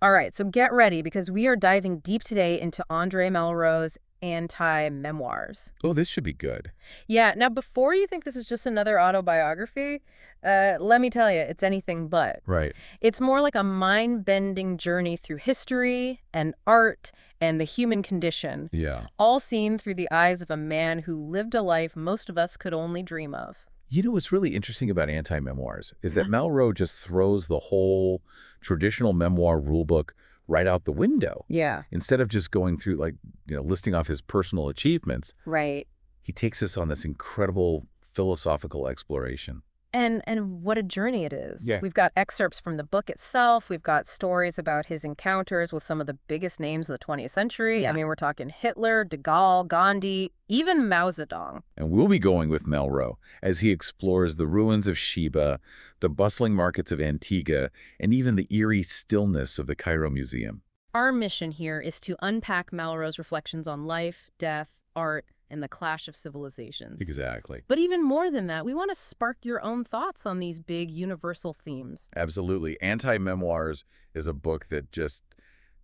All right, so get ready because we are diving deep today into Andre Malraux' Anti-Memoirs. Oh, this should be good. Yeah, now before you think this is just another autobiography, let me tell you, it's anything but. Right. It's more like a mind-bending journey through history and art and the human condition, Yeah. all seen through the eyes of a man who lived a life most of us could only dream of. You know what's really interesting about anti-memoirs is that Yeah. Malraux just throws the whole traditional memoir rulebook right out the window. Yeah, Instead of just going through, like, listing off his personal achievements, right. he takes us on this incredible philosophical exploration. And what a journey it is. Yeah. We've got excerpts from the book itself. We've got stories about his encounters with some of the biggest names of the 20th century. I mean, we're talking Hitler, de Gaulle, Gandhi, even Mao Zedong. And we'll be going with Malraux as he explores the ruins of Sheba, the bustling markets of Antigua, and even the eerie stillness of the Cairo Museum. Our mission here is to unpack Malraux' reflections on life, death, art, and the clash of civilizations. Exactly. But even more than that, we want to spark your own thoughts on these big universal themes. Absolutely. Anti-Memoirs is a book that just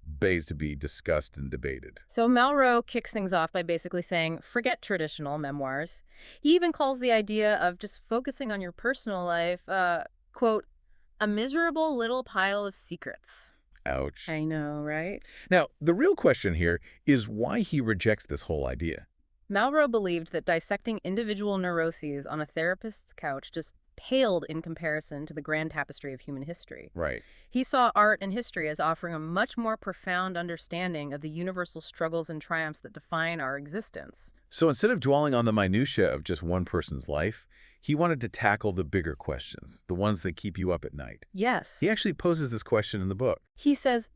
begs to be discussed and debated. So Malraux kicks things off by basically saying, forget traditional memoirs. He even calls the idea of just focusing on your personal life, quote, a miserable little pile of secrets. Ouch. I know, right? Now, the real question here is why he rejects this whole idea. Malraux believed that dissecting individual neuroses on a therapist's couch just paled in comparison to the grand tapestry of human history. Right. He saw art and history as offering a much more profound understanding of the universal struggles and triumphs that define our existence. So instead of dwelling on the minutiae of just one person's life, he wanted to tackle the bigger questions, the ones that keep you up at night. Yes. He actually poses this question in the book. He says,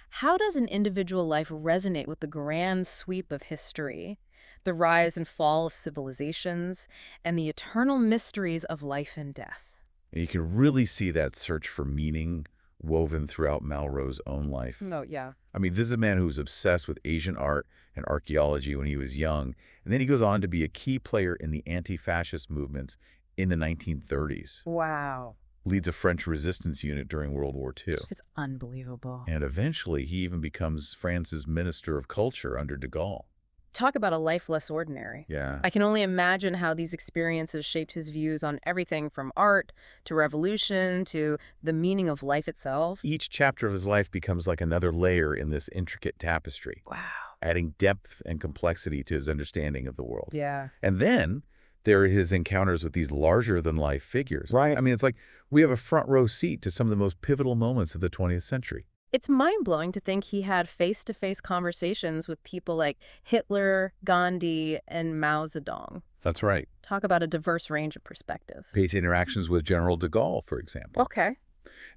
how does an individual life resonate with the grand sweep of history, the rise and fall of civilizations, and the eternal mysteries of life and death? And you can really see that search for meaning woven throughout Malraux' own life. No, yeah. I mean, this is a man who was obsessed with Asian art and archaeology when he was young, and then he goes on to be a key player in the anti-fascist movements in the 1930s. Wow. Leads a French resistance unit during World War II. It's unbelievable. And eventually, he even becomes France's Minister of Culture under de Gaulle. Talk about a life less ordinary. Yeah. I can only imagine how these experiences shaped his views on everything from art to revolution to the meaning of life itself. Each chapter of his life becomes like another layer in this intricate tapestry, Wow. adding depth and complexity to his understanding of the world. Yeah. And then there are his encounters with these larger-than-life figures. Right. I mean, it's like we have a front-row seat to some of the most pivotal moments of the 20th century. It's mind-blowing to think he had face-to-face conversations with people like Hitler, Gandhi, and Mao Zedong. That's right. Talk about a diverse range of perspectives. His interactions with General de Gaulle, for example. Okay.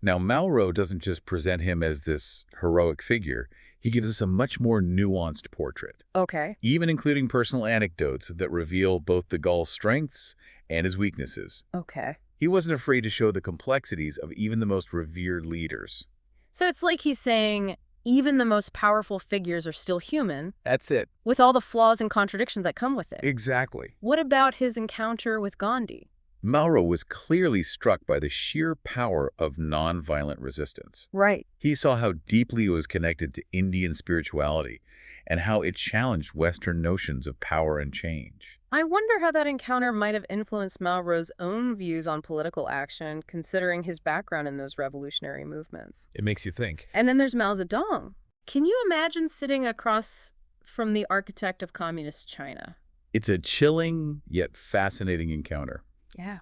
Now, Malraux doesn't just present him as this heroic figure. He gives us a much more nuanced portrait, Okay. even including personal anecdotes that reveal both de Gaulle's strengths and his weaknesses. Okay. He wasn't afraid to show the complexities of even the most revered leaders. So it's like he's saying, even the most powerful figures are still human, That's it. with all the flaws and contradictions that come with it. Exactly. What about his encounter with Gandhi? Malraux was clearly struck by the sheer power of nonviolent resistance. Right. He saw how deeply it was connected to Indian spirituality and how it challenged Western notions of power and change. I wonder how that encounter might have influenced Malraux' own views on political action, considering his background in those revolutionary movements. It makes you think. And then there's Mao Zedong. Can you imagine sitting across from the architect of communist China? It's a chilling yet fascinating encounter. Yeah.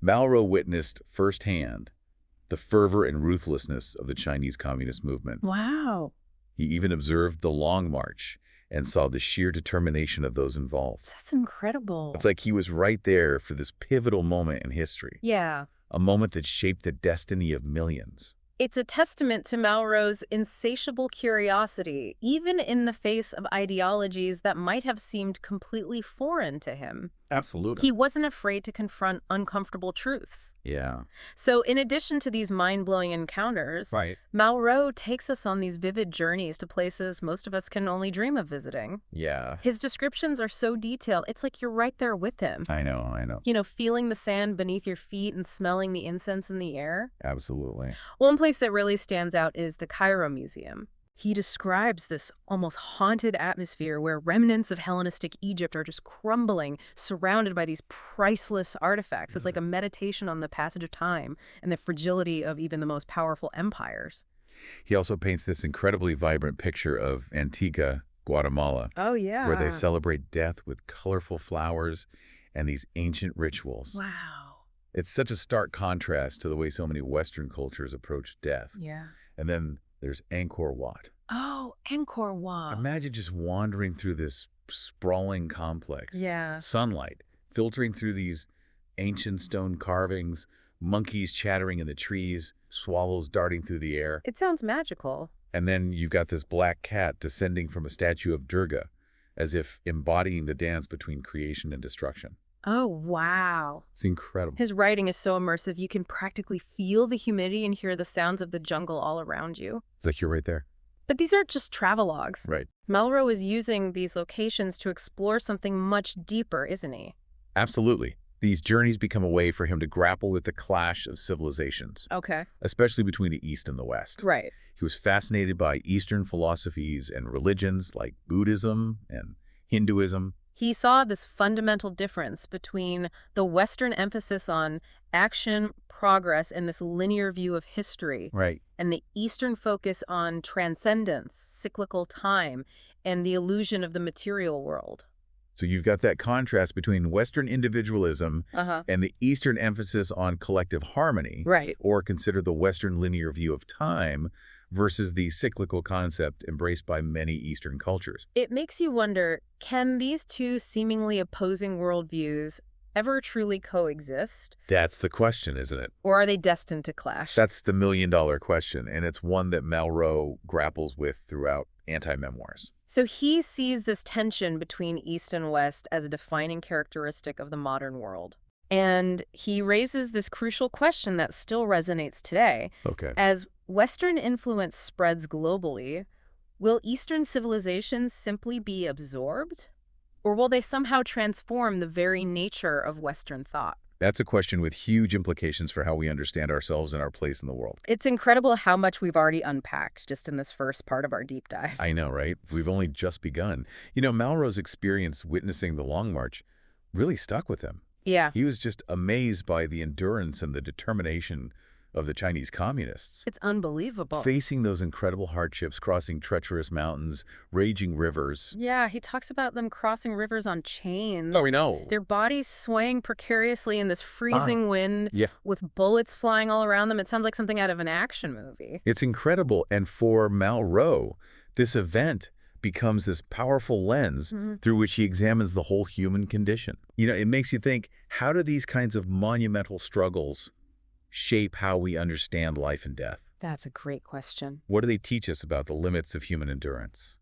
Malraux witnessed firsthand the fervor and ruthlessness of the Chinese Communist movement. Wow. He even observed the Long March and saw the sheer determination of those involved. That's incredible. It's like he was right there for this pivotal moment in history, Yeah. a moment that shaped the destiny of millions. It's a testament to Malraux' insatiable curiosity, even in the face of ideologies that might have seemed completely foreign to him. Absolutely. He wasn't afraid to confront uncomfortable truths. Yeah. So, in addition to these mind blowing encounters, Right. Malraux takes us on these vivid journeys to places most of us can only dream of visiting. Yeah. His descriptions are so detailed, it's like you're right there with him. I know. I know. Feeling the sand beneath your feet and smelling the incense in the air. Absolutely. One place that really stands out is the Cairo Museum. He describes this almost haunted atmosphere where remnants of Hellenistic Egypt are just crumbling, surrounded by these priceless artifacts. It's like a meditation on the passage of time and the fragility of even the most powerful empires. He also paints this incredibly vibrant picture of Antigua, Guatemala, Oh, where they yeah. celebrate death with colorful flowers and these ancient rituals. Wow. It's such a stark contrast to the way so many Western cultures approach death. Yeah. And then there's Angkor Wat. Oh, Angkor Wat. Imagine just wandering through this sprawling complex. Yeah. Sunlight filtering through these ancient stone carvings, monkeys chattering in the trees, swallows darting through the air. It sounds magical. And then you've got this black cat descending from a statue of Durga, as if embodying the dance between creation and destruction. Oh, wow. It's incredible. His writing is so immersive, you can practically feel the humidity and hear the sounds of the jungle all around you. It's like you're right there. But these aren't just travelogues. Right. Malraux is using these locations to explore something much deeper, isn't he? Absolutely. These journeys become a way for him to grapple with the clash of civilizations, Okay. especially between the East and the West. Right. He was fascinated by Eastern philosophies and religions like Buddhism and Hinduism. He saw this fundamental difference between the Western emphasis on action, progress, and this linear view of history, Right. and the Eastern focus on transcendence, cyclical time, and the illusion of the material world. So you've got that contrast between Western individualism Uh-huh. and the Eastern emphasis on collective harmony, Right. or consider the Western linear view of time versus the cyclical concept embraced by many Eastern cultures. It makes you wonder, can these two seemingly opposing worldviews ever truly coexist? That's the question, isn't it? Or are they destined to clash? That's the million-dollar question, and it's one that Malraux grapples with throughout Anti-Memoirs. So he sees this tension between East and West as a defining characteristic of the modern world. And he raises this crucial question that still resonates today. Okay. As Western influence spreads globally, will Eastern civilizations simply be absorbed? Or will they somehow transform the very nature of Western thought? That's a question with huge implications for how we understand ourselves and our place in the world. It's incredible how much we've already unpacked just in this first part of our deep dive. I know, right? We've only just begun. You know, Malraux's experience witnessing the Long March really stuck with him. Yeah, He was just amazed by the endurance and the determination of the Chinese communists. it's unbelievable. Facing those incredible hardships, crossing treacherous mountains, raging rivers. Yeah, he talks about them crossing rivers on chains. Oh, we know. Their bodies swaying precariously in this freezing wind Yeah. with bullets flying all around them. It sounds like something out of an action movie. It's incredible. And for Malraux, this event becomes this powerful lens through which he examines the whole human condition. You know, it makes you think, how do these kinds of monumental struggles shape how we understand life and death? That's a great question. What do they teach us about the limits of human endurance?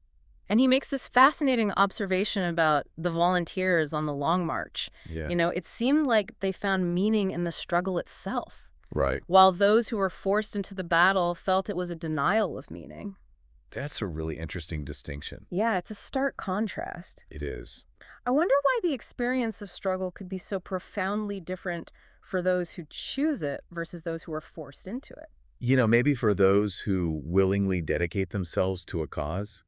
And he makes this fascinating observation about the volunteers on the Long March. Yeah. It seemed like they found meaning in the struggle itself, Right. while those who were forced into the battle felt it was a denial of meaning. That's a really interesting distinction. Yeah, it's a stark contrast. It is. I wonder why the experience of struggle could be so profoundly different for those who choose it versus those who are forced into it. You know, maybe for those who willingly dedicate themselves to a cause,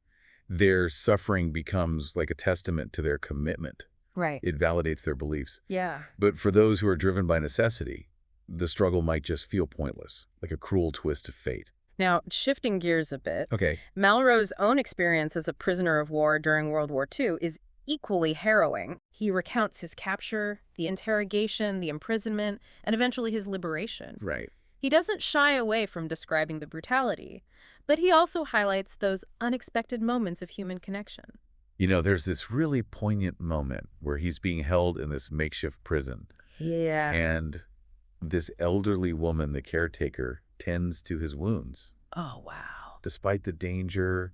their suffering becomes like a testament to their commitment. Right. It validates their beliefs. Yeah. But for those who are driven by necessity, the struggle might just feel pointless, like a cruel twist of fate. Now, shifting gears a bit, Okay. Malraux's own experience as a prisoner of war during World War II is equally harrowing. He recounts his capture, the interrogation, the imprisonment, and eventually his liberation. Right. He doesn't shy away from describing the brutality, but he also highlights those unexpected moments of human connection. You know, there's this really poignant moment where he's being held in this makeshift prison, Yeah. and this elderly woman, the caretaker, tends to his wounds. Oh, wow. Despite the danger,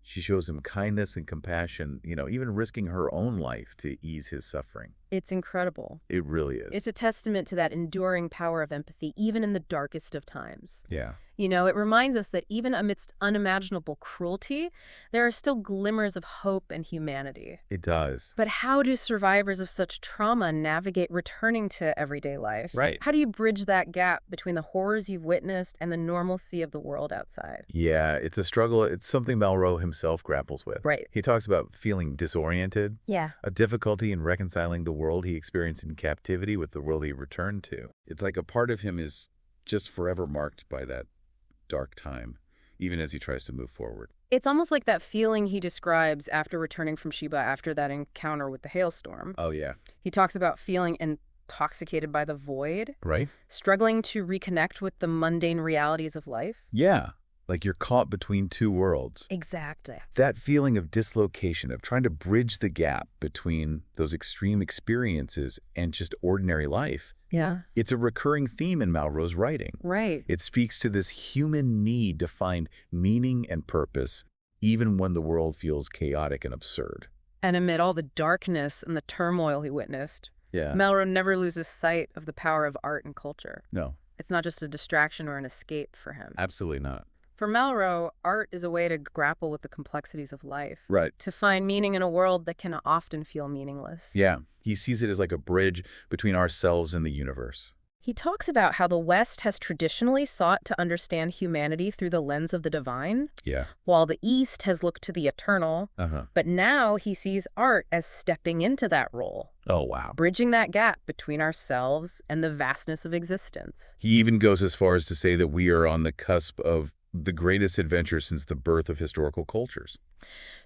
She shows him kindness and compassion, even risking her own life to ease his suffering. It's incredible. It really It's is. a testament to that enduring power of empathy, even in the darkest of times. Yeah. It reminds us that even amidst unimaginable cruelty, there are still glimmers of hope and humanity. It does. But how do survivors of such trauma navigate returning to everyday life? Right. How do you bridge that gap between the horrors you've witnessed and the normalcy of the world outside? Yeah, it's a struggle. It's something Malraux himself grapples with. Right. He talks about feeling disoriented, Yeah. a difficulty in reconciling the world he experienced in captivity with the world he returned to. It's like a part of him is just forever marked by that dark time, even as he tries to move forward. It's almost like that feeling he describes after returning from Sheba after that encounter with the hailstorm. Oh, yeah. He talks about feeling intoxicated by the void, Right? struggling to reconnect with the mundane realities of life. Yeah. Like you're caught between two worlds. Exactly. That feeling of dislocation, of trying to bridge the gap between those extreme experiences and just ordinary life, Yeah. it's a recurring theme in Malraux's writing. Right. It speaks to this human need to find meaning and purpose, even when the world feels chaotic and absurd. And amid all the darkness and the turmoil he witnessed, Yeah. Malraux never loses sight of the power of art and culture. No, It's not just a distraction or an escape for him. absolutely not. For Malraux, art is a way to grapple with the complexities of life, Right. to find meaning in a world that can often feel meaningless. Yeah. He sees it as like a bridge between ourselves and the universe. He talks about how the West has traditionally sought to understand humanity through the lens of the divine, Yeah. while the East has looked to the eternal. Uh-huh. But now he sees art as stepping into that role, Oh, wow. bridging that gap between ourselves and the vastness of existence. He even goes as far as to say that we are on the cusp of the greatest adventure since the birth of historical cultures.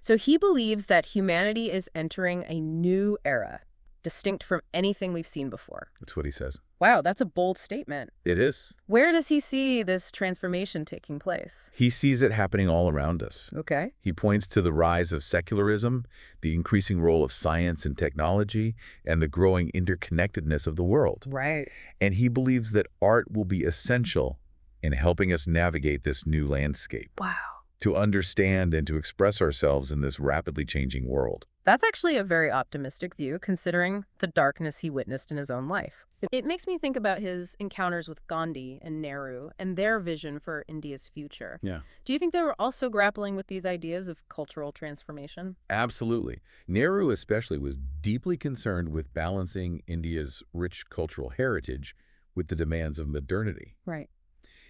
So he believes that humanity is entering a new era, distinct from anything we've seen before. That's what he says. Wow, that's a bold statement. It is. Where does he see this transformation taking place? He sees it happening all around us. Okay. He points to the rise of secularism, the increasing role of science and technology, and the growing interconnectedness of the world. Right. And he believes that art will be essential in helping us navigate this new landscape, Wow. to understand and to express ourselves in this rapidly changing world. That's actually a very optimistic view, considering the darkness he witnessed in his own life. It makes me think about his encounters with Gandhi and Nehru and their vision for India's future. Yeah. Do you think they were also grappling with these ideas of cultural transformation? Absolutely. Nehru especially was deeply concerned with balancing India's rich cultural heritage with the demands of modernity. Right.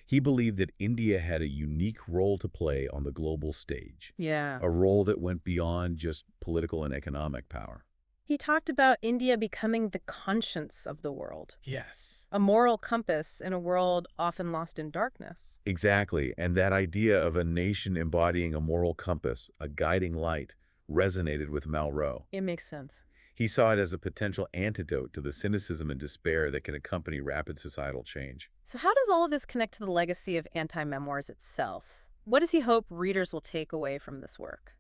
He believed that India had a unique role to play on the global stage, Yeah. a role that went beyond just political and economic power. He talked about India becoming the conscience of the world, Yes. a moral compass in a world often lost in darkness. Exactly. And that idea of a nation embodying a moral compass, a guiding light, resonated with Malraux. It makes sense. He saw it as a potential antidote to the cynicism and despair that can accompany rapid societal change. So how does all of this connect to the legacy of Anti-Memoirs itself? What does he hope readers will take away from this work?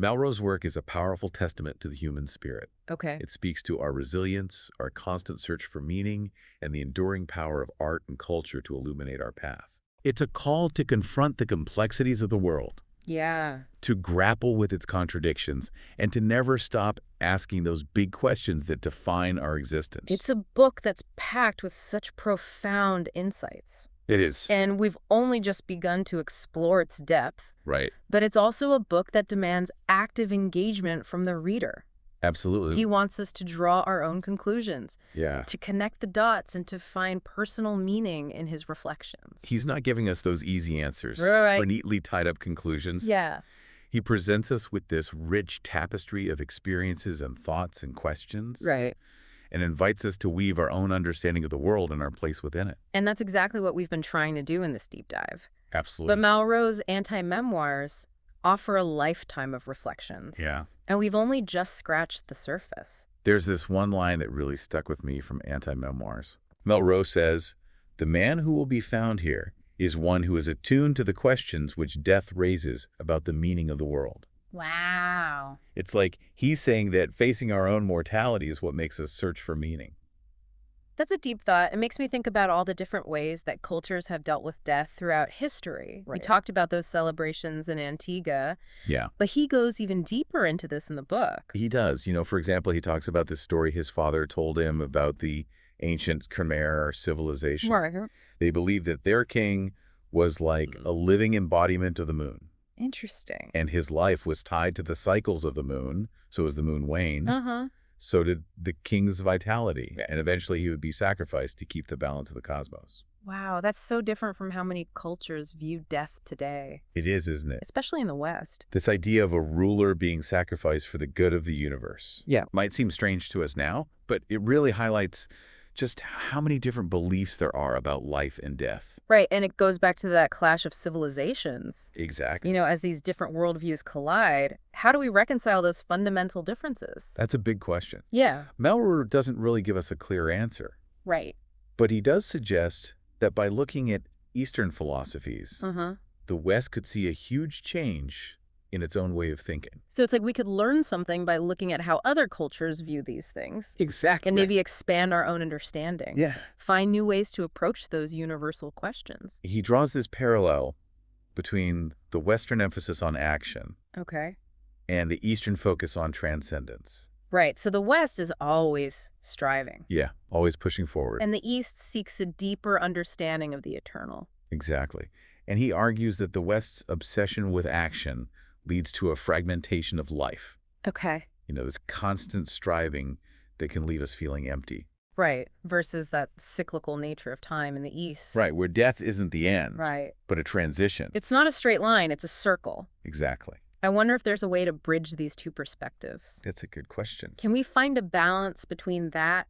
Malraux's work is a powerful testament to the human spirit. Okay. It speaks to our resilience, our constant search for meaning, and the enduring power of art and culture to illuminate our path. It's a call to confront the complexities of the world, Yeah. to grapple with its contradictions, and to never stop asking those big questions that define our existence. It's a book that's packed with such profound insights. It is. And we've only just begun to explore its depth. Right. But it's also a book that demands active engagement from the reader. Absolutely. He wants us to draw our own conclusions, Yeah. to connect the dots, and to find personal meaning in his reflections. He's not giving us those easy answers Right. or neatly tied up conclusions. Yeah. He presents us with this rich tapestry of experiences and thoughts and questions. Right. And invites us to weave our own understanding of the world and our place within it. And that's exactly what we've been trying to do in this deep dive. Absolutely. But Malraux's Anti-Memoirs offer a lifetime of reflections. Yeah. And we've only just scratched the surface. There's this one line that really stuck with me from Anti-Memoirs. Malraux says, "The man who will be found here is one who is attuned to the questions which death raises about the meaning of the world." Wow. It's like he's saying that facing our own mortality is what makes us search for meaning. That's a deep thought. It makes me think about all the different ways that cultures have dealt with death throughout history. We Right. talked about those celebrations in Antigua, Yeah. but he goes even deeper into this in the book. He does. For example, he talks about this story his father told him about the ancient Khmer civilization. Right. They believed that their king was like a living embodiment of the moon, Interesting. and his life was tied to the cycles of the moon. So as the moon waned, Uh-huh. so did the king's vitality, Yeah. and eventually he would be sacrificed to keep the balance of the cosmos. Wow, that's so different from how many cultures view death today, It is, isn't it? especially in the West. This idea of a ruler being sacrificed for the good of the universe. Yeah. Might seem strange to us now, but it really highlights just how many different beliefs there are about life and death. Right, and it goes back to that clash of civilizations. Exactly. As these different worldviews collide, how do we reconcile those fundamental differences? That's a big question. Yeah. Malraux doesn't really give us a clear answer, Right. but he does suggest that by looking at Eastern philosophies, Uh-huh. the West could see a huge change in its own way of thinking. So it's like we could learn something by looking at how other cultures view these things Exactly. and maybe expand our own understanding. Yeah. Find new ways to approach those universal questions. He draws this parallel between the Western emphasis on action Okay. and the Eastern focus on transcendence. Right. So the West is always striving, Yeah, always pushing forward. and the East seeks a deeper understanding of the eternal. Exactly. And he argues that the West's obsession with action leads to a fragmentation of life. Okay. This constant striving that can leave us feeling empty. Right. Versus that cyclical nature of time in the East. Right, where death isn't the end, Right. but a transition. It's not a straight line, it's a circle. Exactly. I wonder if there's a way to bridge these two perspectives. That's a good question. Can we find a balance between that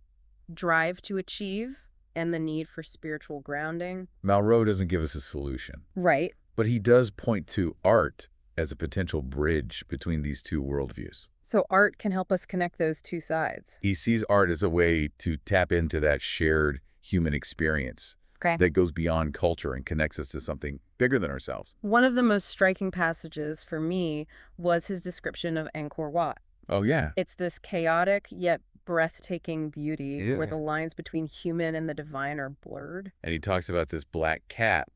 drive to achieve and the need for spiritual grounding? Malraux doesn't give us a solution, Right. but he does point to art as a potential bridge between these two worldviews. So art can help us connect those two sides. He sees art as a way to tap into that shared human experience Okay. that goes beyond culture and connects us to something bigger than ourselves. One of the most striking passages for me was his description of Angkor Wat. Oh, yeah. It's this chaotic yet breathtaking beauty where Yeah. the lines between human and the divine are blurred. And he talks about this black cat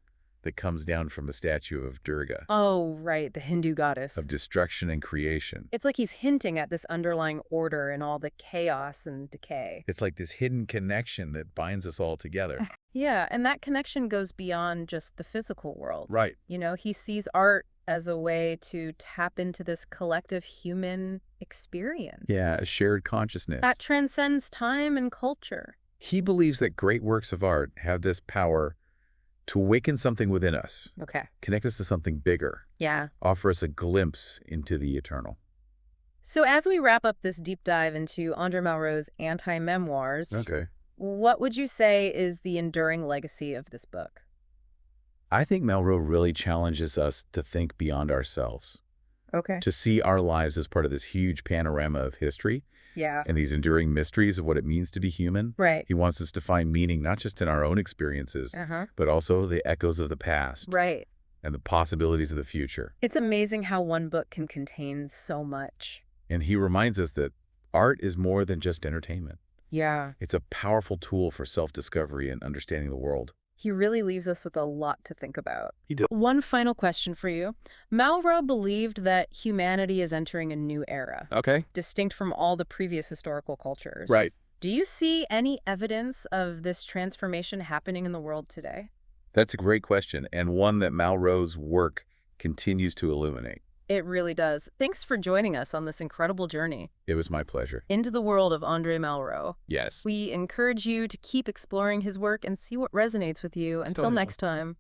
that comes down from a statue of Durga, Oh, right, the Hindu goddess. of destruction and creation. It's like he's hinting at this underlying order in all the chaos and decay. It's like this hidden connection that binds us all together. Yeah, and that connection goes beyond just the physical world. Right. He sees art as a way to tap into this collective human experience Yeah, a shared consciousness. that transcends time and culture. He believes that great works of art have this power to awaken something within us, Okay. connect us to something bigger, Yeah. offer us a glimpse into the eternal. So as we wrap up this deep dive into Andre Malraux's Anti-Memoirs, what would you say is the enduring legacy of this book? I think Malraux really challenges us to think beyond ourselves, Okay. to see our lives as part of this huge panorama of history Yeah. and these enduring mysteries of what it means to be human. Right. He wants us to find meaning not just in our own experiences, Uh-huh. but also the echoes of the past Right. and the possibilities of the future. It's amazing how one book can contain so much. And he reminds us that art is more than just entertainment. Yeah. It's a powerful tool for self-discovery and understanding the world. He really leaves us with a lot to think about. He did. One final question for you. Malraux believed that humanity is entering a new era, Okay. distinct from all the previous historical cultures. Right. Do you see any evidence of this transformation happening in the world today? That's a great question, and one that Malraux's work continues to illuminate. It really does. Thanks for joining us on this incredible journey It was my pleasure. into the world of Andre Malraux. Yes. We encourage you to keep exploring his work and see what resonates with you. Until Totally. next time.